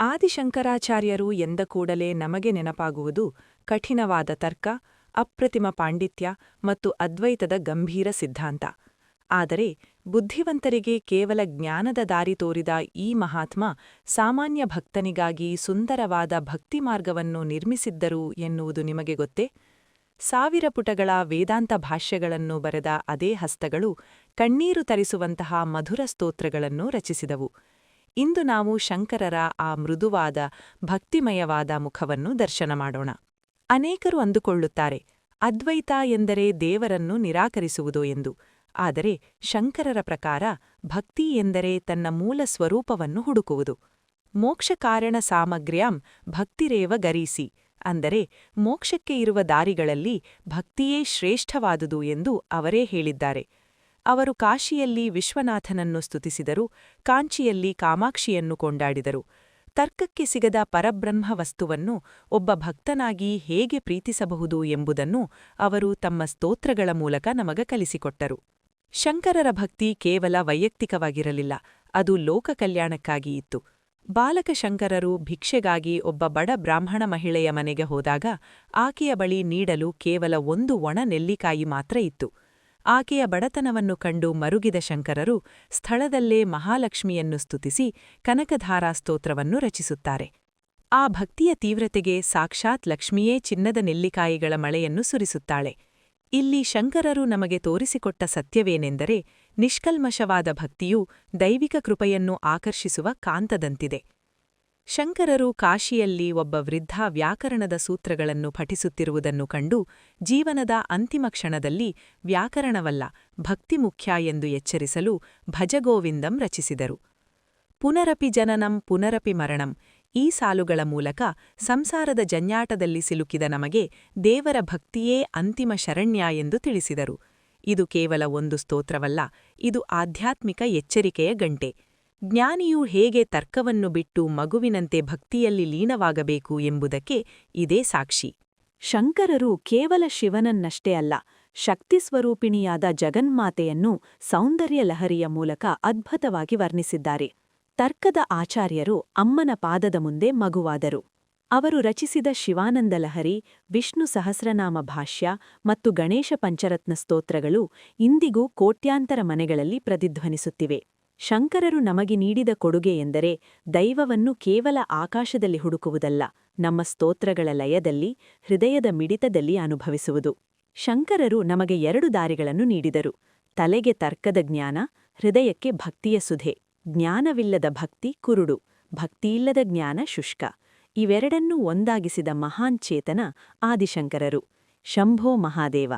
ಆದಿಶಂಕರಾಚಾರ್ಯರು ಎಂದ ಕೂಡಲೇ ನಮಗೆ ನೆನಪಾಗುವುದು ಕಠಿಣವಾದ ತರ್ಕ, ಅಪ್ರತಿಮ ಪಾಂಡಿತ್ಯ ಮತ್ತು ಅದ್ವೈತದ ಗಂಭೀರ ಸಿದ್ಧಾಂತ. ಆದರೆ ಬುದ್ಧಿವಂತರಿಗೆ ಕೇವಲ ಜ್ಞಾನದ ದಾರಿ ತೋರಿದ ಈ ಮಹಾತ್ಮ ಸಾಮಾನ್ಯ ಭಕ್ತನಿಗಾಗಿ ಸುಂದರವಾದ ಭಕ್ತಿಮಾರ್ಗವನ್ನು ನಿರ್ಮಿಸಿದ್ದರು ಎನ್ನುವುದು ನಿಮಗೆ ಗೊತ್ತೇ? 1000 ಪುಟಗಳ ವೇದಾಂತ ಭಾಷ್ಯಗಳನ್ನು ಬರೆದ ಅದೇ ಹಸ್ತಗಳು ಕಣ್ಣೀರು ತರಿಸುವಂತಹ ಮಧುರ ಸ್ತೋತ್ರಗಳನ್ನು ರಚಿಸಿದವು. ಇಂದು ನಾವು ಶಂಕರರ ಆ ಮೃದುವಾದ ಭಕ್ತಿಮಯವಾದ ಮುಖವನ್ನು ದರ್ಶನ ಮಾಡೋಣ. ಅನೇಕರು ಅಂದುಕೊಳ್ಳುತ್ತಾರೆ, ಅದ್ವೈತ ಎಂದರೆ ದೇವರನ್ನು ನಿರಾಕರಿಸುವುದು ಎಂದು. ಆದರೆ ಶಂಕರರ ಪ್ರಕಾರ ಭಕ್ತಿ ಎಂದರೆ ತನ್ನ ಮೂಲ ಸ್ವರೂಪವನ್ನು ಹುಡುಕುವುದು. ಮೋಕ್ಷಕಾರಣ ಸಾಮಗ್ರ್ಯಾಂ ಭಕ್ತಿರೇವ ಗರೀಸಿ, ಅಂದರೆ ಮೋಕ್ಷಕ್ಕೆ ಇರುವ ದಾರಿಗಳಲ್ಲಿ ಭಕ್ತಿಯೇ ಶ್ರೇಷ್ಠವಾದುದು ಎಂದು ಅವರೇ ಹೇಳಿದ್ದಾರೆ. ಅವರು ಕಾಶಿಯಲ್ಲಿ ವಿಶ್ವನಾಥನನ್ನು ಸ್ತುತಿಸಿದರು, ಕಾಂಚಿಯಲ್ಲಿ ಕಾಮಾಕ್ಷಿಯನ್ನು ಕೊಂಡಾಡಿದರು. ತರ್ಕಕ್ಕೆ ಸಿಗದ ಪರಬ್ರಹ್ಮ ವಸ್ತುವನ್ನು ಒಬ್ಬ ಭಕ್ತನಾಗಿ ಹೇಗೆ ಪ್ರೀತಿಸಬಹುದು ಎಂಬುದನ್ನು ಅವರು ತಮ್ಮ ಸ್ತೋತ್ರಗಳ ಮೂಲಕ ನಮಗೆ ಕಲಿಸಿಕೊಟ್ಟರು. ಶಂಕರರ ಭಕ್ತಿ ಕೇವಲ ವೈಯಕ್ತಿಕವಾಗಿರಲಿಲ್ಲ, ಅದು ಲೋಕ ಕಲ್ಯಾಣಕ್ಕಾಗಿ ಇತ್ತು. ಬಾಲಕ ಶಂಕರರು ಭಿಕ್ಷೆಗಾಗಿ ಒಬ್ಬ ಬಡ ಬ್ರಾಹ್ಮಣ ಮಹಿಳೆಯ ಮನೆಗೆ ಹೋದಾಗ ಆಕೆಯ ಬಳಿ ನೀಡಲು ಕೇವಲ ಒಂದು ಒಣ ನೆಲ್ಲಿಕಾಯಿ ಮಾತ್ರ ಇತ್ತು. ಆಕೆಯ ಬಡತನವನ್ನು ಕಂಡು ಮರುಗಿದ ಶಂಕರರು ಸ್ಥಳದಲ್ಲೇ ಮಹಾಲಕ್ಷ್ಮಿಯನ್ನು ಸ್ತುತಿಸಿ ಕನಕಧಾರಾ ಸ್ತೋತ್ರವನ್ನು ರಚಿಸುತ್ತಾರೆ. ಆ ಭಕ್ತಿಯ ತೀವ್ರತೆಗೆ ಸಾಕ್ಷಾತ್ ಲಕ್ಷ್ಮಿಯೇ ಚಿನ್ನದ ನೆಲ್ಲಿಕಾಯಿಗಳ ಮಳೆಯನ್ನು ಸುರಿಸುತ್ತಾಳೆ. ಇಲ್ಲಿ ಶಂಕರರು ನಮಗೆ ತೋರಿಸಿಕೊಟ್ಟ ಸತ್ಯವೇನೆಂದರೆ, ನಿಷ್ಕಲ್ಮಶವಾದ ಭಕ್ತಿಯು ದೈವಿಕ ಕೃಪೆಯನ್ನು ಆಕರ್ಷಿಸುವ ಕಾಂತದಂತಿದೆ. ಶಂಕರರು ಕಾಶಿಯಲ್ಲಿ ಒಬ್ಬ ವೃದ್ಧ ವ್ಯಾಕರಣದ ಸೂತ್ರಗಳನ್ನು ಪಠಿಸುತ್ತಿರುವುದನ್ನು ಕಂಡು ಜೀವನದ ಅಂತಿಮ ಕ್ಷಣದಲ್ಲಿ ವ್ಯಾಕರಣವಲ್ಲ ಭಕ್ತಿ ಮುಖ್ಯ ಎಂದು ಎಚ್ಚರಿಸಲು ಭಜಗೋವಿಂದಂ ರಚಿಸಿದರು. ಪುನರಪಿ ಜನನಂ ಪುನರಪಿ ಮರಣಂ, ಈ ಸಾಲುಗಳ ಮೂಲಕ ಸಂಸಾರದ ಜಂಜಾಟದಲ್ಲಿ ಸಿಲುಕಿದ ನಮಗೆ ದೇವರ ಭಕ್ತಿಯೇ ಅಂತಿಮ ಶರಣ್ಯ ಎಂದು ತಿಳಿಸಿದರು. ಇದು ಕೇವಲ ಒಂದು ಸ್ತೋತ್ರವಲ್ಲ, ಇದು ಆಧ್ಯಾತ್ಮಿಕ ಎಚ್ಚರಿಕೆಯ ಗಂಟೆ. ಜ್ಞಾನಿಯು ಹೇಗೆ ತರ್ಕವನ್ನು ಬಿಟ್ಟು ಮಗುವಿನಂತೆ ಭಕ್ತಿಯಲ್ಲಿ ಲೀನವಾಗಬೇಕು ಎಂಬುದಕ್ಕೆ ಇದೇ ಸಾಕ್ಷಿ. ಶಂಕರರು ಕೇವಲ ಶಿವನನ್ನಷ್ಟೇ ಅಲ್ಲ, ಶಕ್ತಿಸ್ವರೂಪಿಣಿಯಾದ ಜಗನ್ಮಾತೆಯನ್ನು ಸೌಂದರ್ಯ ಲಹರಿಯ ಮೂಲಕ ಅದ್ಭುತವಾಗಿ ವರ್ಣಿಸಿದ್ದಾರೆ. ತರ್ಕದ ಆಚಾರ್ಯರು ಅಮ್ಮನ ಪಾದದ ಮುಂದೆ ಮಗುವಾದರು. ಅವರು ರಚಿಸಿದ ಶಿವಾನಂದ ಲಹರಿ, ವಿಷ್ಣು ಸಹಸ್ರನಾಮ ಭಾಷ್ಯ ಮತ್ತು ಗಣೇಶ ಪಂಚರತ್ನ ಸ್ತೋತ್ರಗಳು ಇಂದಿಗೂ ಕೋಟ್ಯಾಂತರ ಮನೆಗಳಲ್ಲಿ ಪ್ರತಿಧ್ವನಿಸುತ್ತಿವೆ. ಶಂಕರರು ನಮಗೆ ನೀಡಿದ ಕೊಡುಗೆ ಎಂದರೆ ದೈವವನ್ನು ಕೇವಲ ಆಕಾಶದಲ್ಲಿ ಹುಡುಕುವುದಲ್ಲ, ನಮ್ಮ ಸ್ತೋತ್ರಗಳ ಲಯದಲ್ಲಿ, ಹೃದಯದ ಮಿಡಿತದಲ್ಲಿ ಅನುಭವಿಸುವುದು. ಶಂಕರರು ನಮಗೆ 2 ದಾರಿಗಳನ್ನು ನೀಡಿದರು: ತಲೆಗೆ ತರ್ಕದ ಜ್ಞಾನ, ಹೃದಯಕ್ಕೆ ಭಕ್ತಿಯ ಸುಧೆ. ಜ್ಞಾನವಿಲ್ಲದ ಭಕ್ತಿ ಕುರುಡು, ಭಕ್ತಿಯಿಲ್ಲದ ಜ್ಞಾನ ಶುಷ್ಕ. ಇವೆರಡನ್ನೂ ಒಂದಾಗಿಸಿದ ಮಹಾನ್ ಚೇತನ ಆದಿಶಂಕರರು. ಶಂಭೋ ಮಹಾದೇವ.